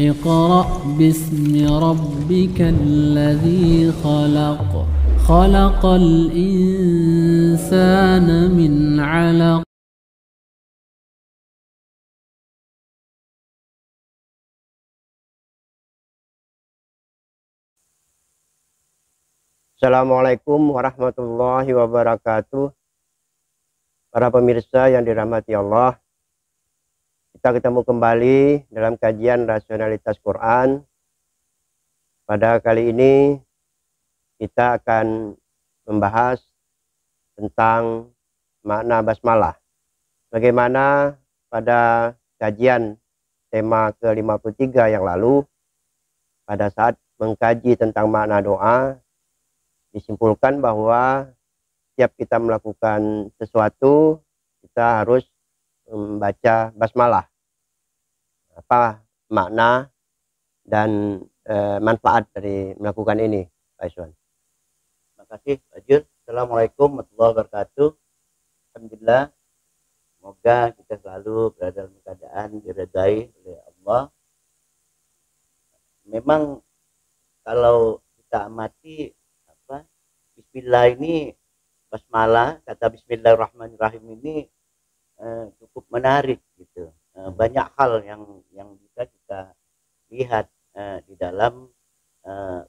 اقرأ باسم ربك الذي خلق خلق الإنسان من علق. Assalamualaikum warahmatullahi wabarakatuh. Para pemirsa yang dirahmati Allah, kita ketemu kembali dalam kajian rasionalitas Quran. Pada kali ini kita akan membahas tentang makna basmalah. Bagaimana pada kajian tema ke-53 yang lalu, pada saat mengkaji tentang makna doa, disimpulkan bahwa setiap kita melakukan sesuatu, kita harus membaca basmalah. Apa makna dan manfaat dari melakukan ini, Pak Iswan? Terima kasih, Pak Jur. Assalamualaikum warahmatullahi wabarakatuh. Alhamdulillah, semoga kita selalu berada dalam keadaan diridai oleh Allah. Memang kalau kita amati Bismillah ini, basmalah, kata Bismillahirrahmanirrahim ini cukup menarik gitu. Banyak hal yang bisa kita lihat di dalam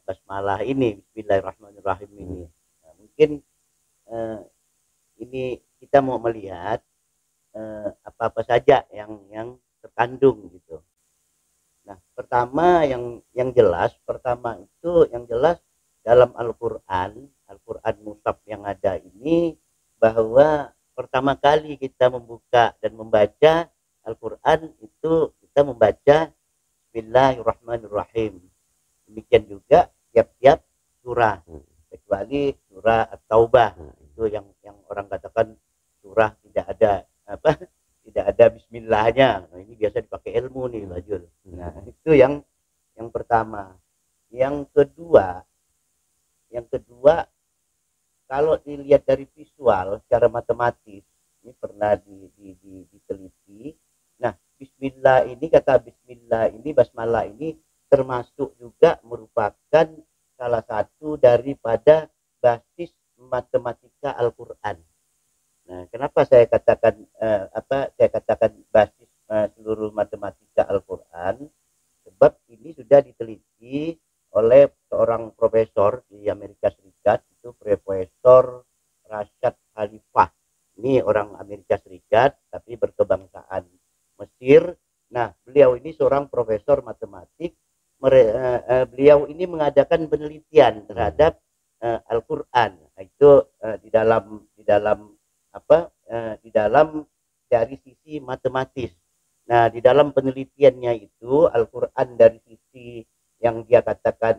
basmalah ini, Bismillahirrahmanirrahim ini. Mungkin ini kita mau melihat apa-apa saja yang terkandung gitu. Nah, pertama yang jelas dalam Al-Quran Mushaf yang ada ini, bahwa pertama kali kita membuka dan membaca Al-Quran itu kita membaca Bismillahirrahmanirrahim. Demikian juga tiap-tiap surah, kecuali surah At-Taubah, itu yang orang katakan surah tidak ada bismillahnya. Nah, ini biasa dipakai ilmu nih, Bajul. Nah, itu yang pertama. Yang kedua, kalau dilihat dari visual secara matematis, ini pernah diteliti. Nah, bismillah ini, kata bismillah ini, basmalah ini termasuk juga merupakan salah satu daripada basis matematika Al-Quran. Nah, kenapa saya katakan basis seluruh matematika Al-Quran? Sebab ini sudah diteliti oleh seorang profesor di Amerika Serikat, itu Profesor Rashad Khalifah. Ini orang Amerika Serikat tapi berkebangsaan Mesir. Nah, beliau ini seorang profesor matematik. Beliau ini mengadakan penelitian terhadap Al-Quran. Itu di dalam dari sisi matematis. Nah, di dalam penelitiannya itu Al-Quran dari sisi yang dia katakan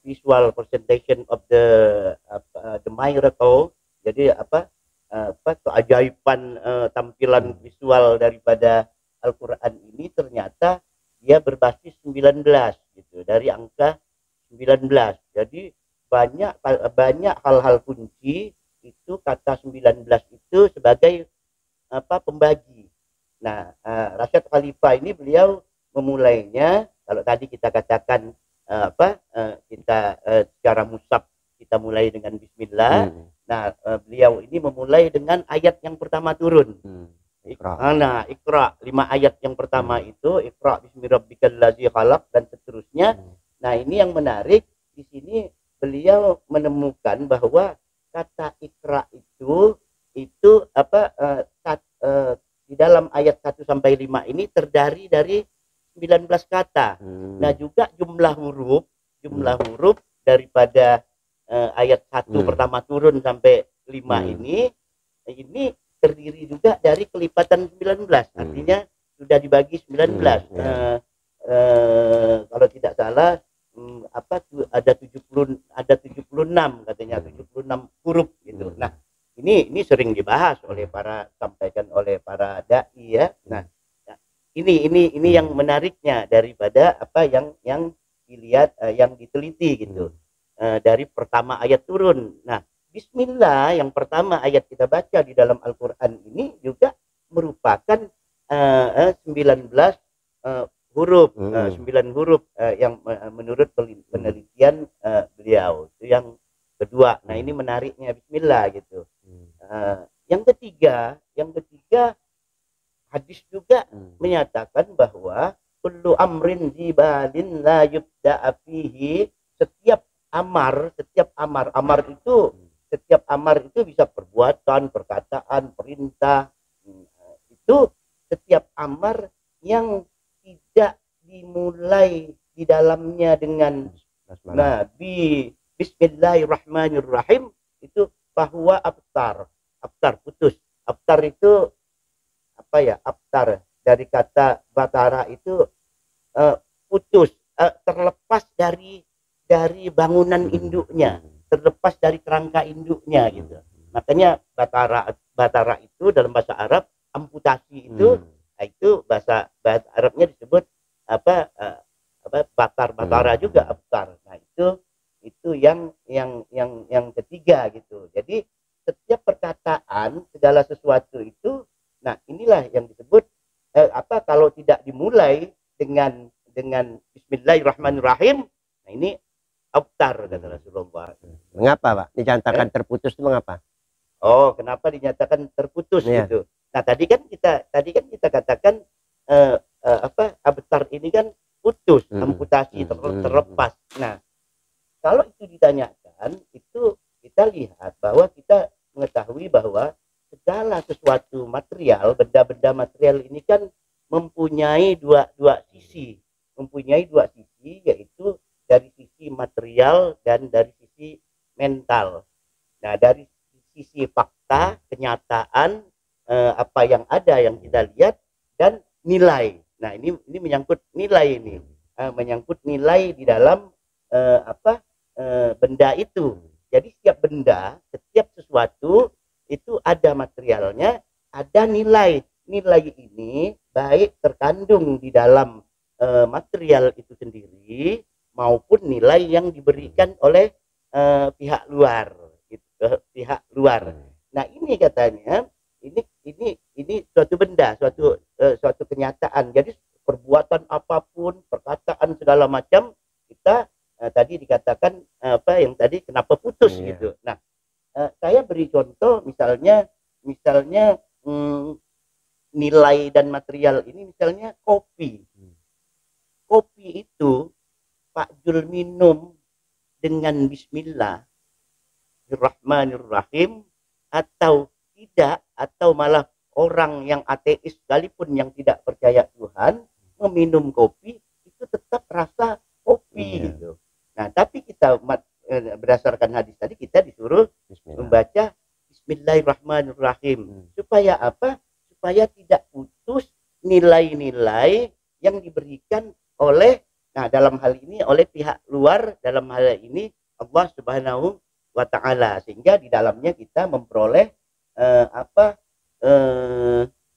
visual presentation of the miracle, jadi keajaiban tampilan visual daripada Al-Quran ini ternyata dia berbasis 19 gitu, dari angka 19. Jadi banyak hal-hal kunci itu kata 19 itu sebagai pembagi. Nah, Rashad Khalifah ini beliau memulainya, kalau tadi kita katakan secara mushaf kita mulai dengan bismillah. Nah, beliau ini memulai dengan ayat yang pertama turun. Nah, Iqra, 5 ayat yang pertama itu Iqra bismi rabbikal ladzi khalaq dan seterusnya. Nah, ini yang menarik di sini, beliau menemukan bahwa kata Iqra itu di dalam ayat 1 sampai 5 ini terdiri dari 19 kata. Nah, juga jumlah huruf daripada ayat 1 pertama turun sampai 5 ini terdiri juga dari kelipatan 19. Artinya sudah dibagi 19. Kalau tidak salah ada 76 katanya, 76 huruf gitu. Nah, ini sering dibahas oleh sampaikan oleh para dai ya. Nah, ini yang menariknya daripada apa yang dilihat, yang diteliti gitu. Dari pertama ayat turun. Nah, Bismillah yang pertama ayat kita baca di dalam Al-Quran ini juga merupakan 19 huruf, 9 huruf yang menurut penelitian beliau. Itu yang kedua. Nah, ini menariknya bismillah gitu. Yang ketiga hadis juga menyatakan bahwa kullu amrin jibalin la yubda'a fihi, setiap amar itu bisa perbuatan, perkataan, perintah. Itu setiap amar yang tidak dimulai di dalamnya dengan Nabi Bismillahirrahmanirrahim, itu bahwa abtar putus. Abtar itu apa ya? Abtar dari kata batara itu putus, terlepas dari bangunan induknya, terlepas dari kerangka induknya gitu. Makanya batara itu dalam bahasa Arab amputasi itu, itu bahasa Arabnya disebut batara juga abtar. Nah, itu yang ketiga gitu. Jadi setiap perkataan, segala sesuatu itu, nah inilah yang disebut kalau tidak dimulai dengan Bismillahirrahmanirrahim, nah ini abtar kata Rasulullah. Mengapa, Pak? Dinyatakan terputus itu mengapa? Oh, kenapa dinyatakan terputus gitu? Nah, tadi kan kita katakan abtar ini kan putus, amputasi, terlepas. Nah, kalau itu ditanyakan, itu kita lihat bahwa kita mengetahui bahwa segala sesuatu material, benda-benda material ini kan mempunyai dua sisi, yaitu dari sisi material dan dari sisi mental. Nah, dari sisi fakta, kenyataan, apa yang ada yang kita lihat, dan nilai. Nah, ini menyangkut nilai ini, menyangkut nilai di dalam benda itu. Jadi setiap benda, setiap sesuatu itu ada materialnya, ada nilai. Nilai ini baik terkandung di dalam material itu sendiri maupun nilai yang diberikan oleh pihak luar, gitu, pihak luar. Nah, ini katanya ini suatu benda, suatu kenyataan. Jadi perbuatan apapun, perkataan segala macam, kita tadi dikatakan yang tadi kenapa putus gitu. Nah, saya beri contoh misalnya nilai dan material ini, misalnya kopi. Kopi itu Pak Jul minum dengan Bismillahirrahmanirrahim atau tidak, atau malah orang yang ateis sekalipun yang tidak percaya Tuhan meminum kopi itu tetap rasa kopi gitu. Nah, tapi kita berdasarkan hadis tadi kita disuruh membaca Bismillahirrahmanirrahim. Supaya apa? Supaya tidak putus nilai-nilai yang diberikan oleh, nah dalam hal ini oleh pihak luar, dalam hal ini Allah Subhanahu wa Ta'ala, sehingga di dalamnya kita memperoleh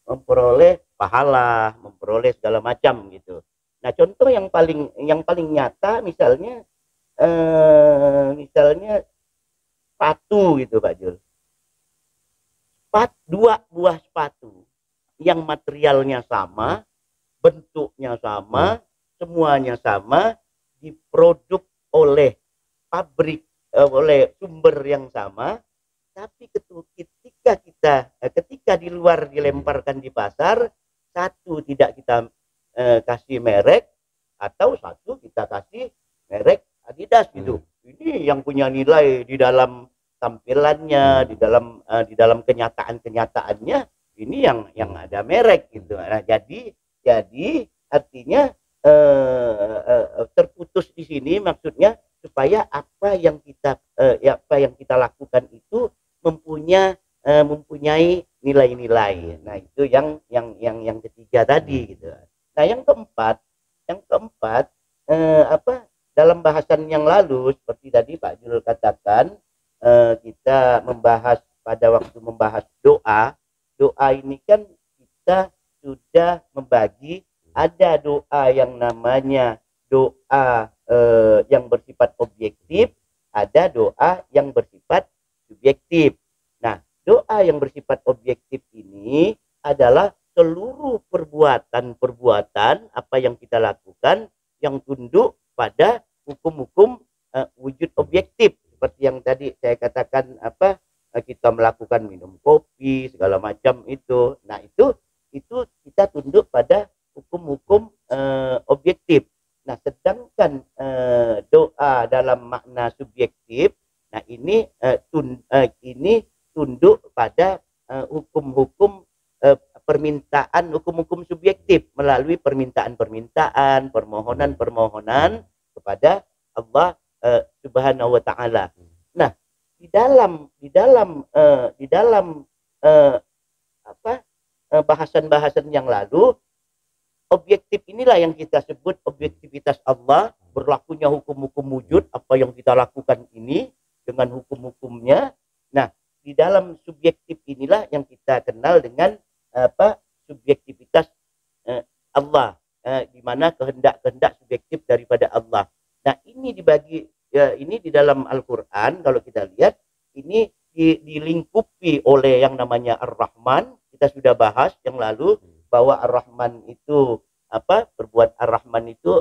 memperoleh pahala, memperoleh segala macam gitu. Nah, contoh yang paling nyata misalnya sepatu gitu Pak Jul. Dua buah sepatu yang materialnya sama, bentuknya sama, semuanya sama, diproduk oleh pabrik, oleh sumber yang sama, tapi ketika di luar dilemparkan di pasar, satu tidak kita kasih merek, atau satu kita kasih merek Adidas gitu. Ini yang punya nilai di dalam tampilannya, di dalam kenyataannya, ini yang ada merek gitu. Nah, jadi artinya terputus di sini maksudnya supaya apa yang kita lakukan itu mempunyai nilai-nilai. Nah, itu yang ketiga tadi gitu. Nah, yang keempat dalam bahasan yang lalu seperti tadi Pak Jul katakan, kita pada waktu membahas doa ini kan kita sudah membagi, ada doa yang namanya doa yang bersifat objektif, ada doa yang bersifat subjektif. Nah, doa yang bersifat objektif ini adalah seluruh perbuatan-perbuatan apa yang kita lakukan yang tunduk pada hukum-hukum wujud objektif, seperti yang tadi saya katakan kita melakukan minum kopi segala macam itu. Nah, itu kita tunduk pada hukum-hukum objektif. Nah, sedangkan doa dalam makna subjektif, nah ini tunduk pada hukum-hukum permintaan, hukum-hukum subjektif melalui permintaan-permintaan, permohonan-permohonan kepada Allah Subhanahu wa taala. Nah, di dalam bahasan-bahasan yang lalu, objektif inilah yang kita sebut objektivitas Allah, berlakunya hukum-hukum wujud, apa yang kita lakukan ini dengan hukum-hukumnya. Nah, di dalam subjektif inilah yang kita kenal dengan subjektivitas Allah, di mana kehendak-kehendak subjektif daripada Allah. Nah, ini dibagi ini di dalam Al-Qur'an kalau kita lihat ini dilingkupi oleh yang namanya Ar-Rahman. Kita sudah bahas yang lalu bahwa Ar-Rahman itu berbuat Ar-Rahman itu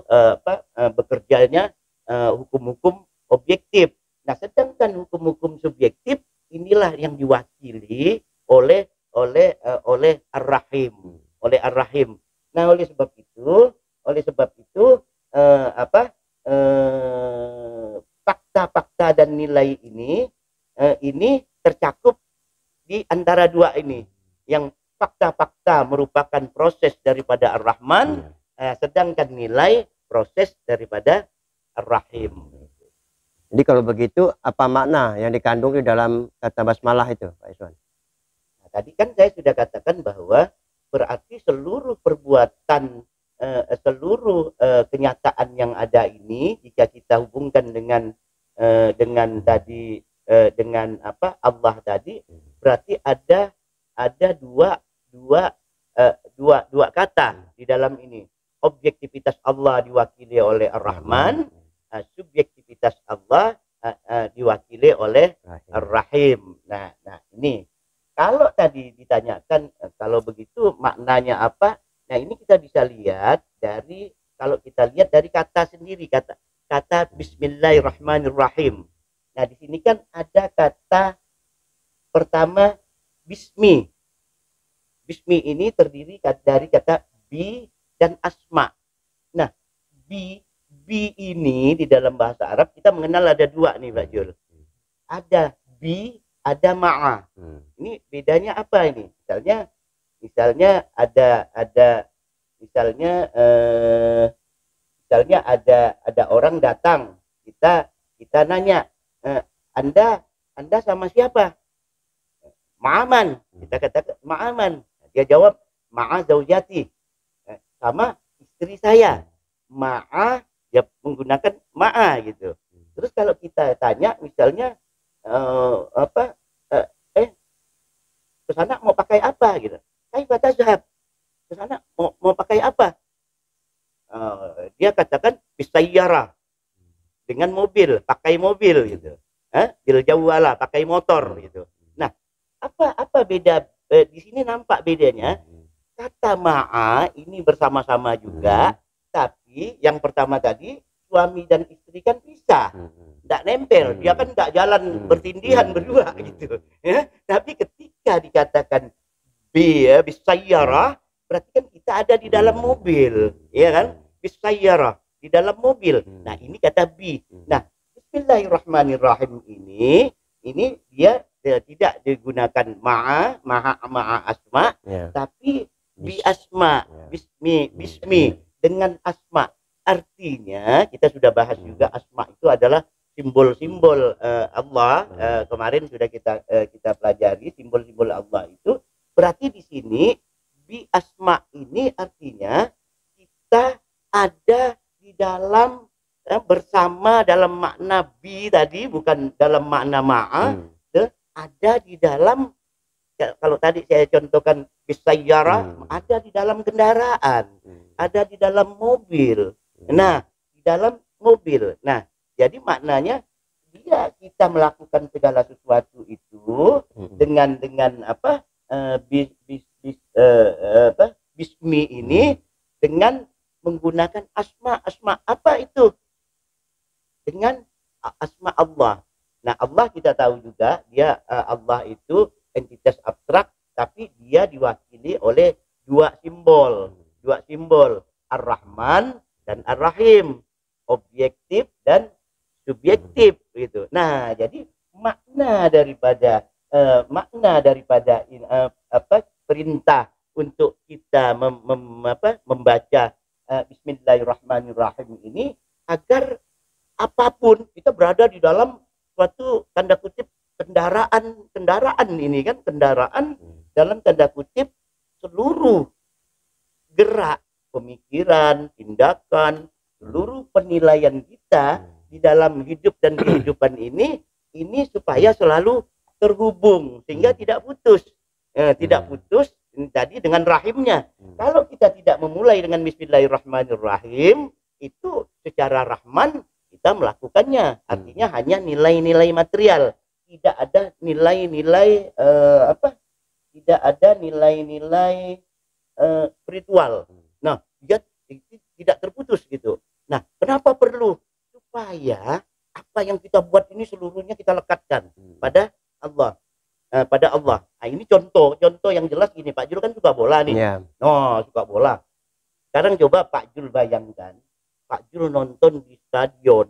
bekerjanya hukum-hukum objektif. Nah, sedangkan hukum-hukum subjektif inilah yang diwakili oleh Ar-Rahim, Nah, oleh sebab itu fakta-fakta dan nilai ini tercakup di antara dua ini. Yang fakta-fakta merupakan proses daripada Ar-Rahman, sedangkan nilai proses daripada Ar-Rahim. Jadi kalau begitu, apa makna yang dikandung di dalam kata basmalah itu, Pak Iswan? Nah, tadi kan saya sudah katakan bahwa berarti seluruh perbuatan, seluruh kenyataan yang ada ini, jika kita hubungkan dengan tadi dengan Allah tadi, berarti ada dua kata di dalam ini. Objektivitas Allah diwakili oleh Ar-Rahman, subjektivitas Allah diwakili oleh Ar-Rahim. Nah, ini kalau tadi ditanyakan kalau begitu maknanya apa? Nah, ini kita bisa lihat dari kata sendiri, kata Bismillahirrahmanirrahim. Nah, di sini kan ada kata pertama bismi. Bismi ini terdiri dari kata bi dan asma. Nah, bi ini di dalam bahasa Arab kita mengenal ada dua nih, Pak Jul. Ada bi, ada ma'a. Ini bedanya apa ini? Misalnya ada orang datang, kita nanya, Anda sama siapa? Ma'aman. Kita katakan ma'aman. Dia jawab ma'a zaujati. Sama istri saya. Ma'a, dia menggunakan ma'a gitu. Terus kalau kita tanya misalnya ke sana mau pakai apa gitu. Kaifa tazhab? Ke sana mau pakai apa? Dia katakan bisayyarah. Dengan mobil, pakai mobil gitu. Bil jawala, pakai motor gitu. Nah, apa beda di sini nampak bedanya? Kata ma'a ini bersama-sama juga, tapi yang pertama tadi suami dan istri kan pisah, tidak nempel, dia kan tidak jalan bertindihan berdua gitu. Ya? Tapi ketika dikatakan bisayyarah, berarti kan kita ada di dalam mobil, ya kan? Bisayyarah di dalam mobil. Nah, ini kata bi. Nah, Bismillahirrahmanirrahim ini dia tidak digunakan ma'a asma, tapi bi asma, bismi dengan asma. Artinya kita sudah bahas juga asma itu adalah simbol-simbol Allah. Kemarin sudah kita pelajari simbol-simbol Allah itu. Berarti di sini bi asma ini artinya kita ada di dalam bersama dalam makna bi tadi, bukan dalam makna ma'a, ada di dalam, kalau tadi saya contohkan bisayyarah, ada di dalam kendaraan, ada di dalam mobil. Nah, di dalam mobil. Nah, jadi maknanya kita melakukan segala sesuatu itu dengan bumi ini dengan menggunakan asma apa itu? Dengan asma Allah. Nah, Allah kita tahu juga dia Allah itu entitas abstrak, tapi dia diwakili oleh dua simbol Ar-Rahman dan Ar-Rahim, objektif dan subjektif gitu. Nah, jadi makna daripada perintah untuk kita membaca Bismillahirrahmanirrahim ini agar apapun kita berada di dalam suatu tanda kutip kendaraan ini kan, kendaraan dalam tanda kutip seluruh gerak pemikiran, tindakan, seluruh penilaian kita di dalam hidup dan kehidupan ini supaya selalu terhubung sehingga tidak putus tadi dengan rahimnya. Kalau kita tidak memulai dengan Bismillahirrahmanirrahim, itu secara rahman kita melakukannya, artinya hanya nilai-nilai material, tidak ada nilai-nilai tidak ada nilai-nilai spiritual. Nah, dia tidak terputus gitu. Nah, kenapa perlu? Supaya apa yang kita buat ini seluruhnya kita lekatkan pada Allah. Nah, ini contoh yang jelas gini. Pak Jul kan suka bola nih. Yeah. Oh, suka bola. Sekarang coba Pak Jul bayangkan, Pak Jul nonton di stadion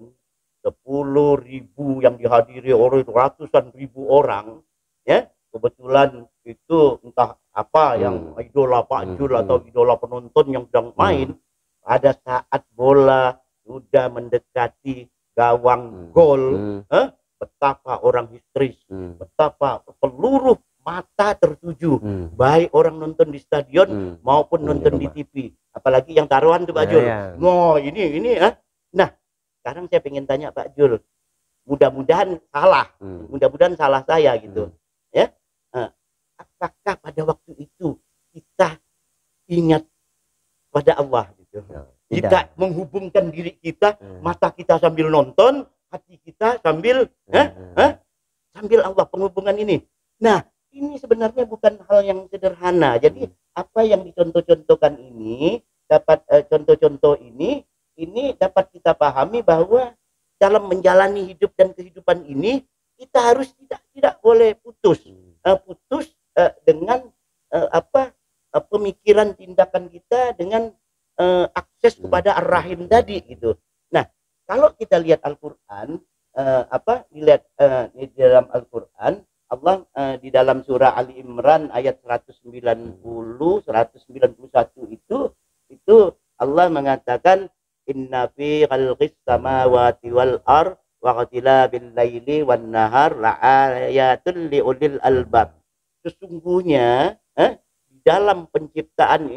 10.000 yang dihadiri oleh ratusan ribu orang, ya. Kebetulan itu entah apa yang idola Pak Jul atau idola penonton yang sedang main, pada saat bola sudah mendekati gawang gol, betapa orang histeris, betapa seluruh mata tertuju, baik orang nonton di stadion maupun nonton di TV, apalagi yang taruhan tuh Pak Jul. Oh, ini Nah, sekarang saya pengen tanya Pak Jul, mudah-mudahan salah saya gitu, ya. Apakah pada waktu itu kita ingat pada Allah gitu? Kita menghubungkan diri kita, mata kita sambil nonton, hati kita sambil sambil Allah, penghubungan ini. Nah, ini sebenarnya bukan hal yang sederhana. Jadi apa yang dicontoh-contohkan ini dapat contoh-contoh ini dapat kita pahami bahwa dalam menjalani hidup dan kehidupan ini kita harus tidak boleh putus dengan pemikiran tindakan kita dengan akses kepada Ar-Rahim tadi gitu. Nah, kalau kita lihat Al-Qur'an, di dalam Al-Qur'an Allah di dalam surah Ali Imran ayat 190 191 itu Allah mengatakan inna fi khalqis samawati wal ard wa ikhtilabil laili wan nahar la'ayatul liulil albab. Sesungguhnya di dalam penciptaan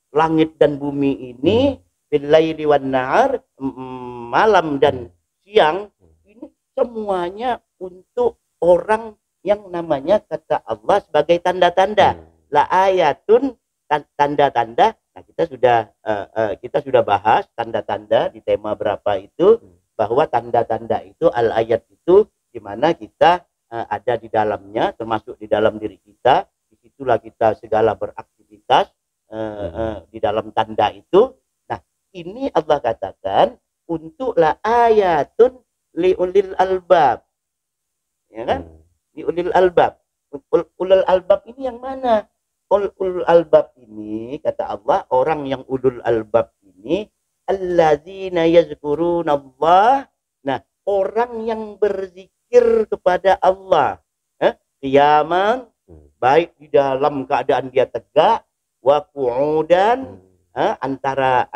langit dan bumi ini, bil laili wan nahar, malam dan siang, ini semuanya untuk orang yang namanya kata Allah sebagai tanda-tanda. La ayatun, tanda-tanda. Nah, kita sudah bahas tanda-tanda di tema berapa itu, bahwa tanda-tanda itu al-ayat itu di mana kita ada di dalamnya, termasuk di dalam diri kita. Disitulah kita segala beraktivitas di dalam tanda itu. Nah, ini Allah katakan untuk la ayatun liulil albab, ya kan? Liulil albab. Ulul albab ini yang mana? Ulul albab ini kata Allah, orang yang ulul albab ini allazina yazkurunallah. Nah, orang yang berzikir kepada Allah, qiyaman, baik di dalam keadaan dia tegak, wa qu'udan, antara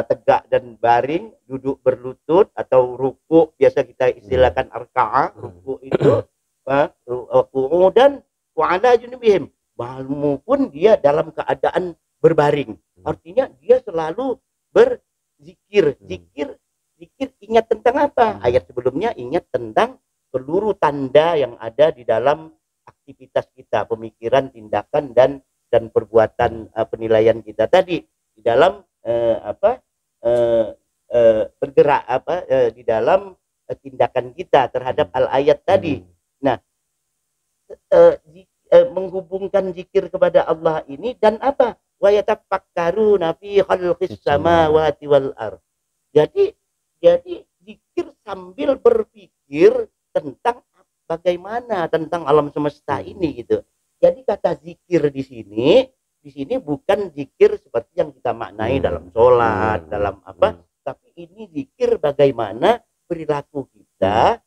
tegak dan baring, duduk berlutut atau ruku, biasa kita istilahkan arka'ah, ruku itu, wa qu'udan wa ala junubihim, maupun dia dalam keadaan berbaring. Artinya dia selalu berzikir. Zikir ingat tentang apa? Ayat sebelumnya ingat tentang seluruh tanda yang ada di dalam aktivitas kita, pemikiran, tindakan dan perbuatan, penilaian kita tadi di dalam bergerak di dalam tindakan kita terhadap al-ayat tadi. Nah, menghubungkan zikir kepada Allah ini dan apa? wa yatafakkaruna fi khalqis samawati wal ardh. Jadi zikir sambil berpikir tentang bagaimana tentang alam semesta ini gitu. Jadi kata zikir di sini bukan zikir seperti yang kita maknai dalam sholat, dalam apa, tapi ini zikir bagaimana perilaku kita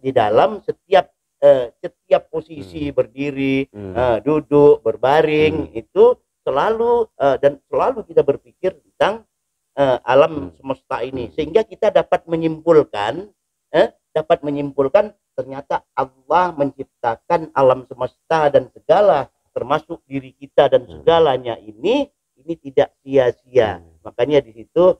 di dalam setiap posisi berdiri, duduk, berbaring itu selalu dan selalu kita berpikir tentang alam semesta ini, sehingga kita dapat menyimpulkan ternyata Allah menciptakan alam semesta dan segala termasuk diri kita dan segalanya ini tidak sia-sia. Makanya di situ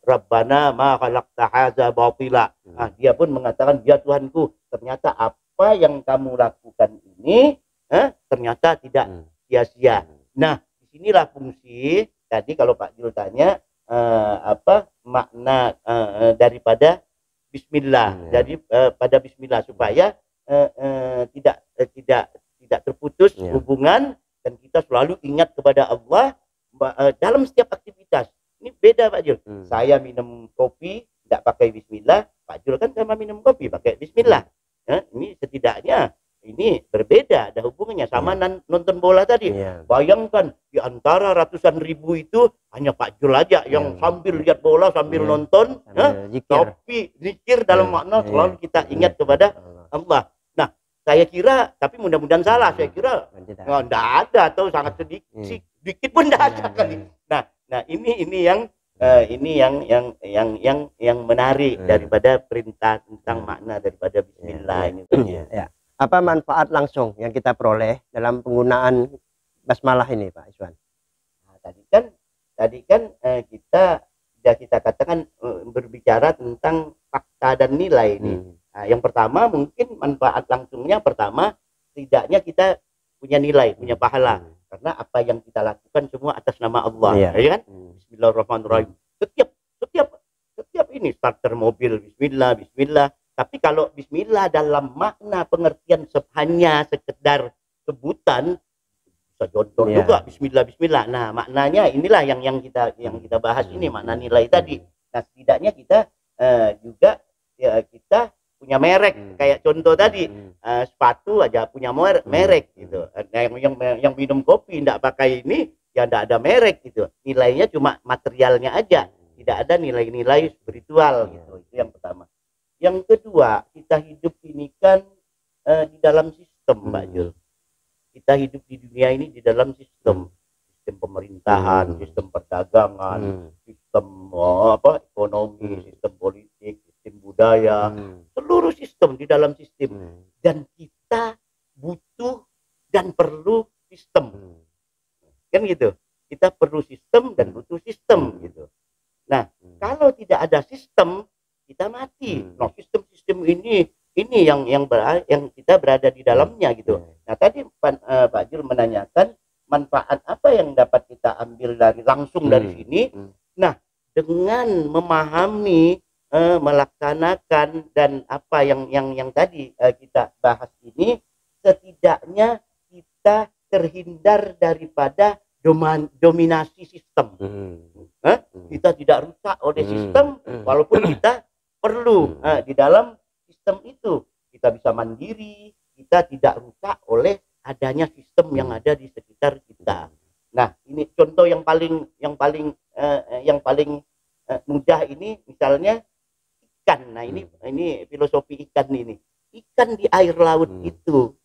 Rabbana ma khalaqta hadza batila. Dia pun mengatakan, ya Tuhanku, ternyata apa yang kamu lakukan ini ternyata tidak sia-sia. Nah, disinilah fungsi tadi kalau Pak Jul tanya apa makna daripada Bismillah. Jadi pada Bismillah supaya tidak terputus hubungan dan kita selalu ingat kepada Allah dalam setiap aktivitas. Ini beda Pak Jul. Saya minum kopi tidak pakai Bismillah, Pak Jul kan sama minum kopi pakai Bismillah. Ini setidaknya ini berbeda, ada hubungannya sama nonton bola tadi. Bayangkan di antara ratusan ribu itu hanya Pak Jul aja yang sambil lihat bola sambil nonton, tapi zikir dalam makna selalu kita ingat kepada Allah. Nah, saya kira, tapi mudah-mudahan salah, saya kira enggak ada atau sangat sedikit pun enggak ada kali. Nah, ini yang menarik daripada perintah tentang makna daripada Bismillah ini. Apa manfaat langsung yang kita peroleh dalam penggunaan basmalah ini, Pak Iswan? Nah, tadi kan kita katakan berbicara tentang fakta dan nilai ini. Nah, yang pertama mungkin manfaat langsungnya pertama, setidaknya kita punya nilai, punya pahala, karena apa yang kita lakukan semua atas nama Allah, ya kan? Bismillahirrahmanirrahim. Setiap ini starter mobil Bismillah. Tapi kalau Bismillah dalam makna pengertian hanya sekedar sebutan, bisa contoh juga Bismillah. Nah, maknanya inilah yang kita bahas ini, makna nilai tadi. Nah, setidaknya kita juga kita punya merek, kayak contoh tadi sepatu aja punya merek gitu. Yang minum kopi tidak pakai ini ya tidak ada merek gitu. Nilainya cuma materialnya aja, tidak ada nilai-nilai spiritual gitu. Itu yang pertama. Yang kedua, kita hidup ini kan di dalam sistem, Pak Jul. Kita hidup di dunia ini di dalam sistem pemerintahan, sistem perdagangan, sistem ekonomi, sistem politik, sistem budaya, seluruh sistem di dalam sistem. Dan kita butuh dan perlu sistem, kan gitu. Kita perlu sistem dan butuh sistem gitu. Nah, kalau tidak ada sistem, kita mati. Nah, sistem ini yang kita berada di dalamnya gitu. Nah, tadi Pak Jul menanyakan manfaat apa yang dapat kita ambil langsung dari sini. Nah, dengan memahami, melaksanakan dan apa yang tadi kita bahas ini, setidaknya kita terhindar daripada dominasi sistem. Kita tidak rusak oleh sistem, walaupun kita perlu di dalam sistem itu kita bisa mandiri, kita tidak rusak oleh adanya sistem yang ada di sekitar kita. Nah, ini contoh yang paling mudah ini misalnya ikan. Nah, ini filosofi ikan ini. Ikan di air laut itu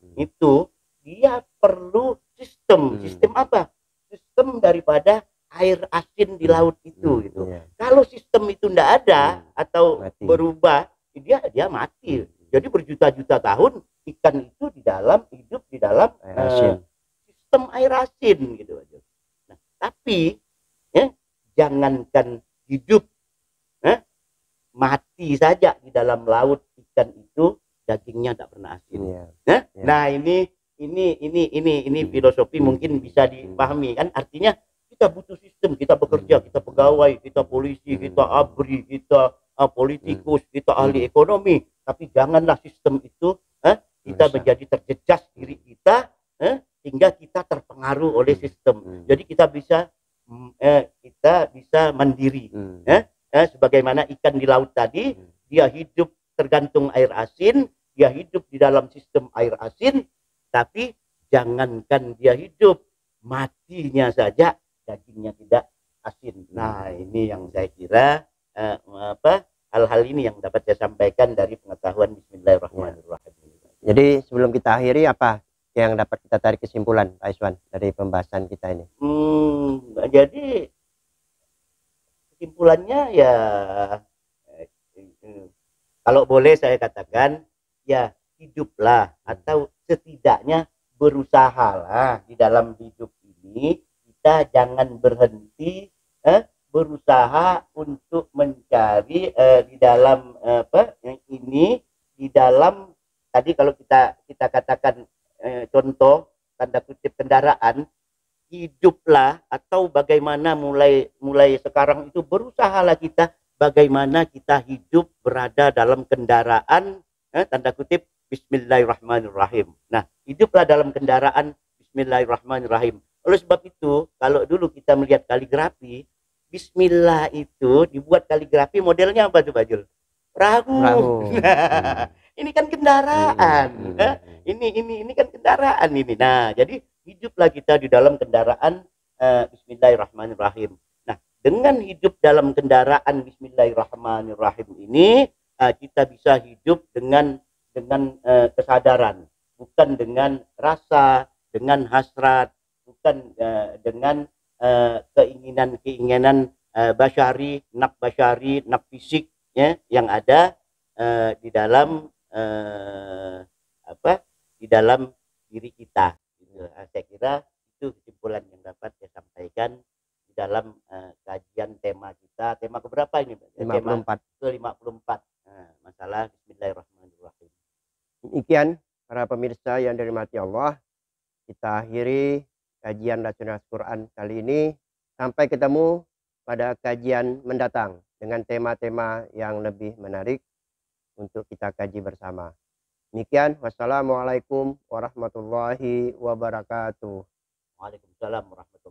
dia perlu sistem. Sistem apa? Sistem daripada air asin di laut itu gitu. Kalau sistem itu tidak ada atau berubah, dia mati. Jadi berjuta-juta tahun ikan itu hidup di dalam sistem air asin gitu aja. Nah, tapi jangankan hidup, mati saja di dalam laut ikan itu dagingnya tak pernah asin. Nah, ini filosofi mungkin bisa dipahami kan, artinya kita butuh sistem, kita bekerja, kita pegawai, kita polisi, kita ABRI, kita politikus, kita ahli ekonomi, tapi janganlah sistem itu kita menjadi terjejas diri kita, hingga kita terpengaruh oleh sistem. Jadi kita bisa kita bisa mandiri. Sebagaimana ikan di laut tadi, dia hidup tergantung air asin, dia hidup di dalam sistem air asin, tapi jangankan dia hidup, matinya saja dagingnya tidak asin. Nah, ini yang saya kira hal-hal ini yang dapat saya sampaikan dari pengetahuan. Bismillahirrahmanirrahim. Jadi sebelum kita akhiri, apa yang dapat kita tarik kesimpulan, Pak Iswan, dari pembahasan kita ini? Jadi kesimpulannya ya, kalau boleh saya katakan, ya hiduplah, atau setidaknya berusahalah di dalam hidup ini. Kita jangan berhenti berusaha untuk mencari di dalam yang ini, di dalam tadi kalau kita katakan contoh tanda kutip kendaraan, hiduplah, atau bagaimana mulai sekarang itu berusahalah kita bagaimana kita hidup berada dalam kendaraan tanda kutip Bismillahirrahmanirrahim. Nah, hiduplah dalam kendaraan Bismillahirrahmanirrahim. Oleh sebab itu, kalau dulu kita melihat kaligrafi, Bismillah itu dibuat kaligrafi modelnya apa tuh, Bajul? Perahu. Nah, ini kan kendaraan. Ini kan kendaraan ini. Nah, jadi hiduplah kita di dalam kendaraan Bismillahirrahmanirrahim. Nah, dengan hidup dalam kendaraan Bismillahirrahmanirrahim ini, kita bisa hidup dengan kesadaran, bukan dengan rasa, dengan hasrat, bukan dengan keinginan basyari, nak fisik ya, yang ada di dalam di dalam diri kita. Saya kira itu kesimpulan yang dapat saya sampaikan di dalam kajian tema kita. Tema keberapa ini, Pak? 54. Tema ke-54. Masalah Bismillahirrahmanirrahim. Demikian para pemirsa yang dirahmati Allah, kita akhiri kajian Rasional Quran kali ini. Sampai ketemu pada kajian mendatang dengan tema-tema yang lebih menarik untuk kita kaji bersama. Demikian, wassalamualaikum warahmatullahi wabarakatuh. Waalaikumsalam warahmatullahi wabarakatuh.